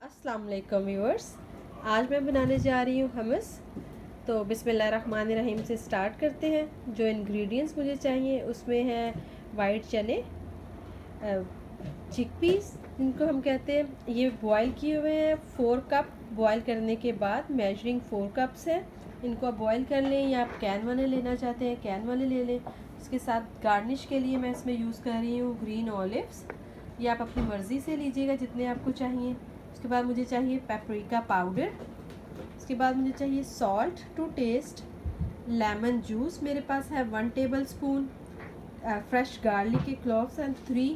अस्सलाम वालेकुम व्यूअर्स। आज मैं बनाने जा रही हूँ हमस। तो बिस्मिल्लाहिर्रहमानिर्रहीम से स्टार्ट करते हैं। जो इंग्रेडिएंट्स मुझे चाहिए उसमें है वाइट चने, चिकपीस इनको हम कहते हैं, ये बॉयल किए हुए हैं 4 कप। बॉयल करने के बाद मेजरिंग 4 कप्स है। इनको आप बॉयल कर लें या आप कैन वाले लेना चाहते हैं कैन वाले ले लें। इसके साथ गार्निश के लिए मैं इसमें यूज़ कर रही हूँ ग्रीन ऑलिव्स। ये आप अपनी मर्ज़ी से लीजिएगा जितने आपको चाहिए। उसके बाद मुझे चाहिए पेपरिका पाउडर। उसके बाद मुझे चाहिए salt to taste. Lemon juice मेरे पास है 1 टेबल स्पून। फ्रेश गार्लिक के क्लॉव्स एंड 3।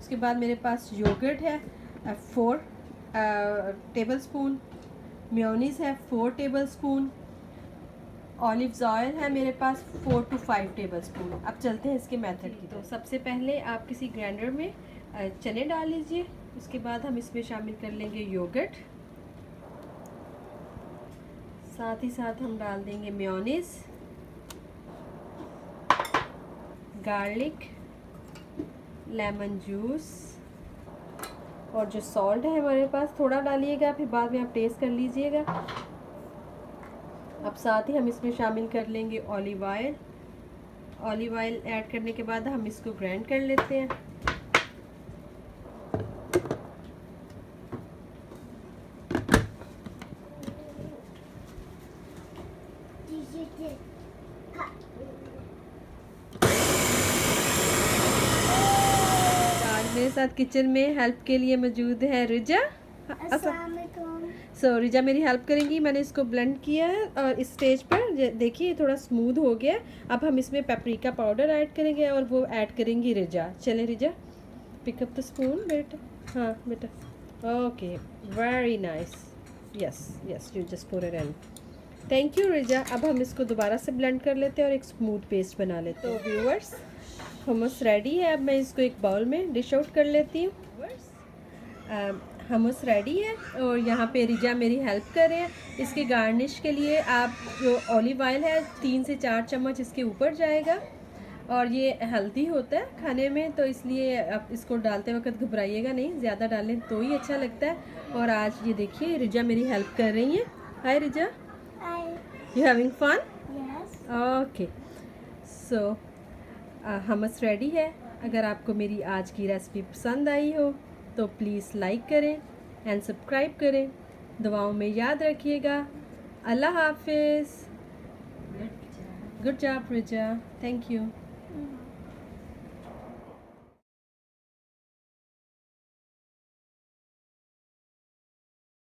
उसके बाद मेरे पास योगर्ट है 4 टेबल स्पून। मेयोनीज़ है 4 टेबल स्पून। ऑलिव्स ऑयल है मेरे पास 4 to 5 टेबल स्पून। अब चलते हैं इसके मेथड की। तो सबसे पहले आप किसी ग्राइंडर में चने डाल लीजिए। उसके बाद हम इसमें शामिल कर लेंगे योगर्ट। साथ ही साथ हम डाल देंगे मेयोनीज़, गार्लिक, लेमन जूस और जो सॉल्ट है हमारे पास थोड़ा डालिएगा, फिर बाद में आप टेस्ट कर लीजिएगा। अब साथ ही हम इसमें शामिल कर लेंगे olive oil. Olive oil add करने के बाद हम इसको ग्राइंड कर लेते हैं। मेरे साथ किचन में हेल्प के लिए मौजूद है रिजा। सो रिजा मेरी हेल्प करेंगी। मैंने इसको ब्लेंड किया है और इस स्टेज पर देखिए थोड़ा स्मूथ हो गया। अब हम इसमें पेपरिका पाउडर ऐड करेंगे और वो ऐड करेंगी रिजा। चले Riza, pick up the spoon बेटा। हाँ बेटा, okay, very nice, yes yes, you just put it in. Thank you Riza. अब हम इसको दोबारा से ब्लेंड कर लेते हैं और एक स्मूथ पेस्ट बना लेते हैं। तो व्यूअर्स, हमस रेडी है। अब मैं इसको एक बाउल में डिश आउट कर लेती हूँ। हमस रेडी है और यहाँ पे रिजा मेरी हेल्प कर रहे हैं। इसके गार्निश के लिए आप जो ऑलिव ऑयल है 3 से 4 चम्मच इसके ऊपर जाएगा और ये हेल्दी होता है खाने में, तो इसलिए आप इसको डालते वक्त घबराइएगा नहीं, ज़्यादा डालें तो ही अच्छा लगता है। और आज ये देखिए रिजा मेरी हेल्प कर रही हैं। Hi Riza, you having fun? Okay, so hummus ready है। अगर आपको मेरी आज की रेसिपी पसंद आई हो तो प्लीज़ लाइक करें एंड सब्सक्राइब करें। दुआओं में याद रखिएगा। अल्लाह हाफिज़। Good job Riza, thank you.